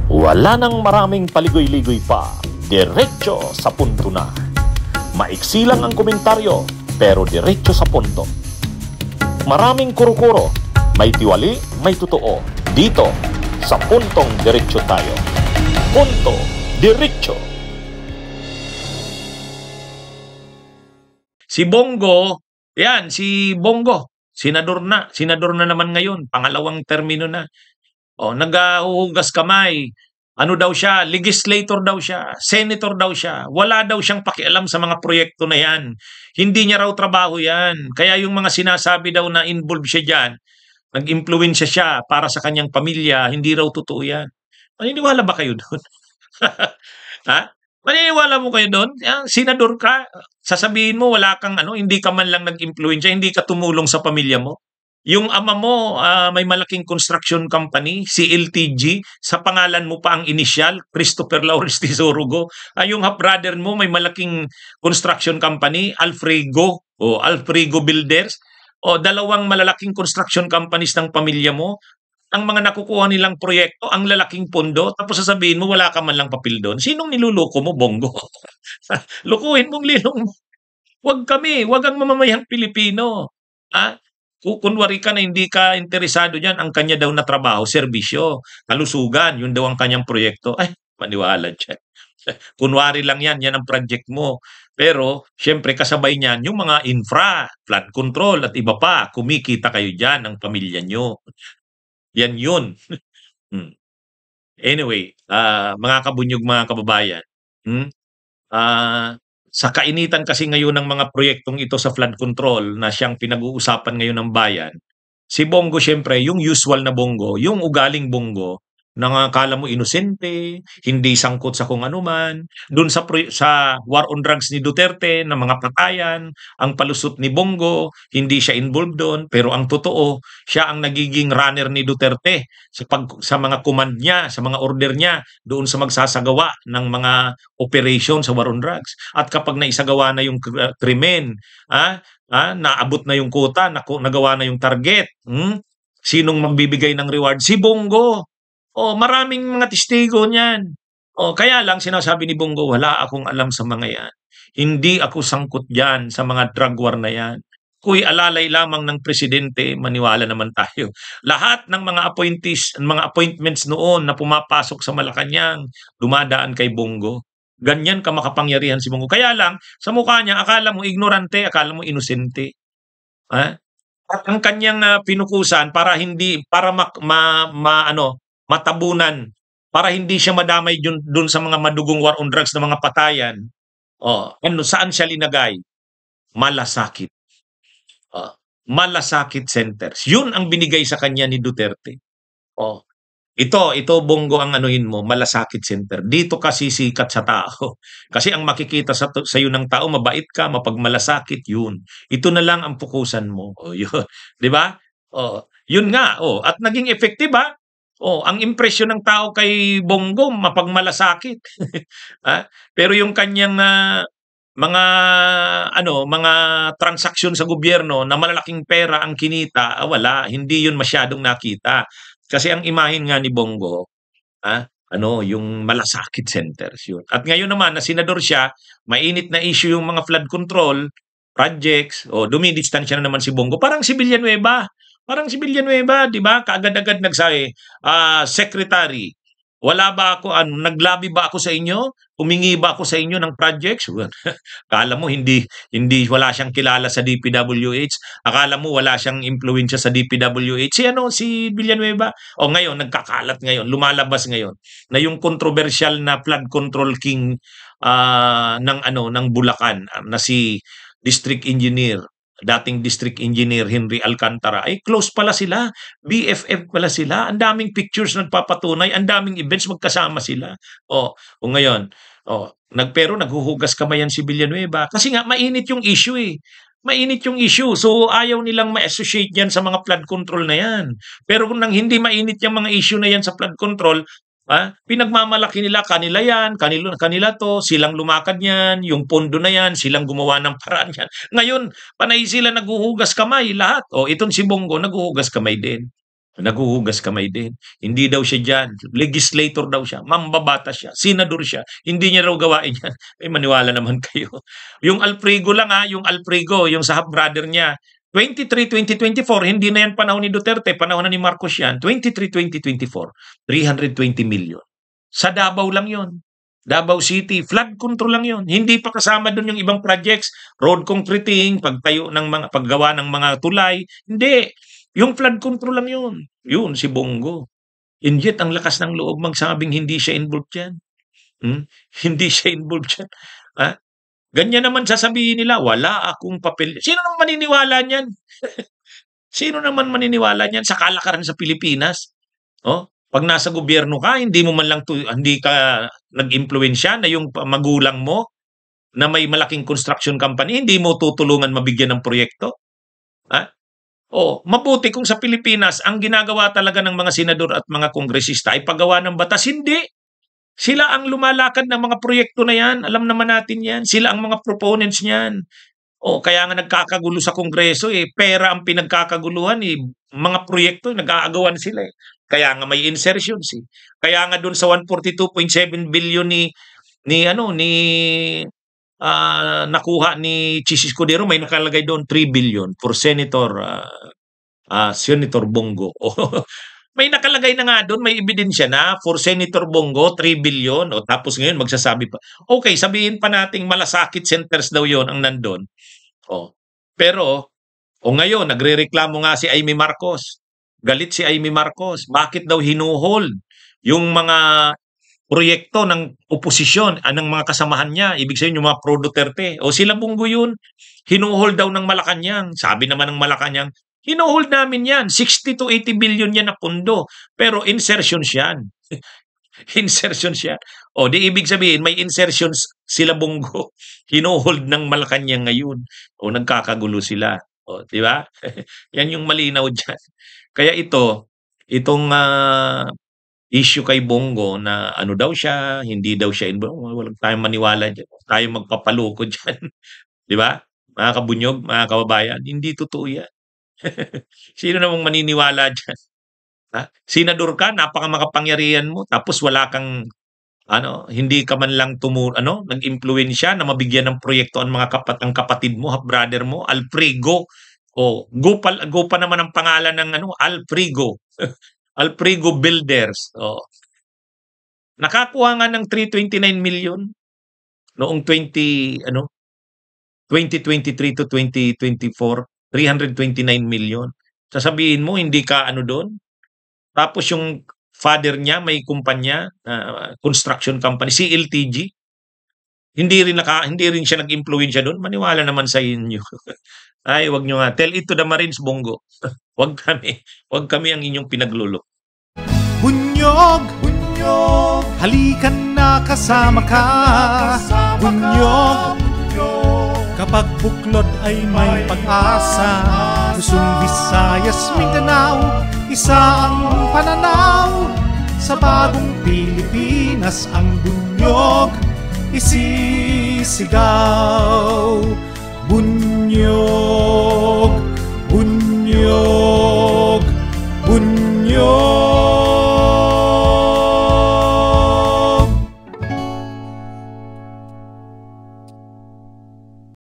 Wala nang maraming paligoy-ligoy pa, diretso sa punto na. Maiksi lang ang komentaryo, pero diretso sa punto. Maraming kuro-kuro, may tiwali, may totoo. Dito, sa Puntong Diretso tayo. Punto Diretso. Si Bongo, yan, si Bongo, senador na naman ngayon, pangalawang termino na. Naghuhugas kamay. Ano daw siya? Legislator daw siya. Senator daw siya. Wala daw siyang pakialam sa mga proyekto na yan. Hindi niya raw trabaho yan. Kaya yung mga sinasabi daw na involved siya dyan, nag-impluwensya siya para sa kanyang pamilya, hindi raw totoo yan. Maniniwala ba kayo doon? Ha? Maniniwala mo kayo doon? Senador ka, sasabihin mo wala kang hindi ka man lang nag-impluwensya, hindi ka tumulong sa pamilya mo. Yung ama mo may malaking construction company, si LTG, sa pangalan mo pa ang initial, Christopher Lawrence Tisorugo. Yung half-brother mo may malaking construction company, Alfrego o Alfrego Builders. Dalawang malalaking construction companies ng pamilya mo. Ang mga nakukuha nilang proyekto, ang lalaking pondo, tapos sasabihin mo wala ka man lang papel doon. Sinong niluloko mo, Bongo? Lukuhin mong linong mo. Wag ang mamamayang Pilipino. Kunwari ka na hindi ka interesado dyan, ang kanya daw na trabaho, serbisyo, kalusugan, yun daw ang kanyang proyekto. Ay, maniwala dyan. Kunwari lang yan ang project mo. Pero, syempre, kasabay niyan, yung mga infra, flood control, at iba pa, kumikita kayo dyan, ang pamilya nyo. Yan yun. Anyway, mga kabunyog, mga kababayan, sa kainitan kasi ngayon ng mga proyektong ito sa flood control na siyang pinag-uusapan ngayon ng bayan, si Bongo syempre, yung usual na Bongo, yung ugaling Bongo, nang akala mo inosente, hindi sangkot sa kung anuman, dun sa war on drugs ni Duterte na mga patayan, ang palusot ni Bongo, hindi siya involved doon, pero ang totoo, siya ang nagiging runner ni Duterte sa mga command niya, sa mga order niya, doon sa magsasagawa ng mga operation sa war on drugs. At kapag naisagawa na yung krimen, naabot na yung quota, nagawa na yung target, sinong magbibigay ng reward? Si Bongo. Maraming mga testigo niyan. Kaya lang sinasabi ni Bongo, wala akong alam sa mga yan. Hindi ako sangkot diyan sa mga drug war na yan. Kuy alalay lamang ng presidente, maniwala naman tayo. Lahat ng mga mga appointments noon na pumapasok sa Malacanang, dumadaan kay Bongo. Ganyan ka makapangyarihan si Bongo. Kaya lang, sa mukha niya, akala mo ignorante, akala mo inosente. At ang kanyang pinukusan para matabunan, para hindi siya madamay dun sa mga madugong war on drugs na mga patayan. Saan siya linagay? Malasakit. Malasakit centers. Yun ang binigay sa kanya ni Duterte. Ito Bongo, ang anuhin mo, malasakit center. Dito ka sisikat sa tao. Kasi ang makikita sa iyo ng tao, mabait ka, mapagmalasakit, yun. Ito na lang ang pukusan mo. Yun. 'Di ba? Yun nga. At naging effective ang impresyon ng tao kay Bongo, mapagmalasakit. Pero yung kanyang mga transaksyon sa gobyerno na malalaking pera ang kinita, wala, hindi yun masyadong nakita. Kasi ang imahen nga ni Bongo, yung malasakit centers yun. At ngayon naman na senador siya, mainit na issue yung mga flood control projects, dumidistansya na naman si Bongo. Parang si Villanueva, 'di ba? Kaagad-agad nagsabi, Secretary, naglabi ba ako sa inyo? Humingi ba ako sa inyo ng projects? Akala mo wala siyang kilala sa DPWH. Akala mo wala siyang impluwensya sa DPWH. Si Villanueva. Ngayon nagkakalat ngayon, lumalabas ngayon na yung controversial na flood control king ng Bulacan na si dating District Engineer Henry Alcantara, ay close pala sila, BFF pala sila, ang daming pictures nagpapatunay, ang daming events magkasama sila. Ngayon, pero naghuhugas kamayan si Villanueva kasi nga mainit yung issue Mainit yung issue. So ayaw nilang ma-associate yan sa mga flood control na yan. Pero kung hindi mainit yung mga issue na yan sa flood control, pinagmamalaki nila, kanila yan, kanila to, silang lumakad yan, yung pondo na yan, silang gumawa ng paraan yan. Ngayon, panay sila naghuhugas kamay, lahat. Itong si Bongo, naghuhugas kamay din. Naghuhugas kamay din. Hindi daw siya diyan, legislator daw siya, mambabatas siya, senador siya, hindi niya raw gawain yan. Eh, maniwala naman kayo. Yung Alfrigo lang yung Alfrigo, yung sa half brother niya, 23, 2024, hindi na yan panahon ni Duterte, panahon na ni Marcos yan. 23, 2024, 320 million. Sa Davao lang yon. Davao City, flood control lang yon. Hindi pa kasama doon yung ibang projects, road concreting, pagtayo ng mga paggawa ng mga tulay. Hindi. Yung flood control lang yun. Yun, si Bongo. And yet, ang lakas ng loob magsabing hindi siya involved dyan. Hindi siya involved dyan. Ganyan naman sasabihin nila, wala akong papel. Sino naman maniniwala niyan? Sino naman maniniwala niyan sa kalakaran sa Pilipinas? Pag nasa gobyerno ka, hindi mo man lang hindi ka nag-impluwensya na yung magulang mo na may malaking construction company, hindi mo tutulungan mabigyan ng proyekto? Mabuti kung sa Pilipinas, ang ginagawa talaga ng mga senador at mga kongresista ay paggawa ng batas. Hindi. Sila ang lumalakad ng mga proyekto na yan. Alam naman natin yan. Sila ang mga proponents niyan. Kaya nga nagkakagulo sa Kongreso pera ang pinagkakaguluhan mga proyekto nag-aagawan sila Kaya nga may insertions Kaya nga doon sa 142.7 billion ni nakuha ni Chis Escudero, may nakalagay doon 3 billion for Senator Bongo. May nakalagay na nga doon, may ebidensya na for Senator Bongo 3 billion tapos ngayon magsasabi pa. Okay, sabihin pa nating malasakit centers daw yon ang nandun. Pero ngayon nagrereklamo nga si Amy Marcos. Galit si Amy Marcos. Bakit daw hinuhold yung mga proyekto ng oposisyon, ng mga kasamahan niya, ibig sabihin yung mga pro-Duterte. Sila Bongo yun, hinuhold daw ng Malacanang. Sabi naman ng Malacanang, hinuhold namin yan, 60 to 80 billion yan na pundo. Pero insertions yan. Insertions yan. Di ibig sabihin, may insertions sila Bongo. Hinuhold ng Malacanang ngayon. Nagkakagulo sila. Di ba? Yan yung malinaw dyan. Kaya itong issue kay Bongo na ano daw siya, hindi daw siya involved. Walang tayong maniwala dyan. Tayo magpapaloko dyan. Di ba? Mga kabunyog, mga kababayan, hindi totoo yan. Sino namang maniniwala dyan? Senador ka, napakamakapangyarihan mo, tapos wala kang, hindi ka man lang nag-impluwensya na mabigyan ng proyekto ang ang kapatid mo, half-brother mo, Alfrigo. Go pa naman ang pangalan ng Alfrigo. Alfrigo Builders. Nakakuha nga ng 329 million noong 2023 to 2024, 329 million. Sasabihin mo hindi ka doon? Tapos yung father niya may kumpanya, construction company, CLTG. Hindi rin siya nag-impluwensya doon. Maniwala naman sa inyo. Ay, wag nyo nga. Tell it to the Marines, Bongo. Wag kami ang inyong pinaglulok. Bunyog, halikan na kasama ka. Bunyog, kapag buklod ay may pag-asa. Luzon, Visayas, Mindanao, isa ang pananaw. Sa bagong Pilipinas ang bunyog isisigaw. Bunyog.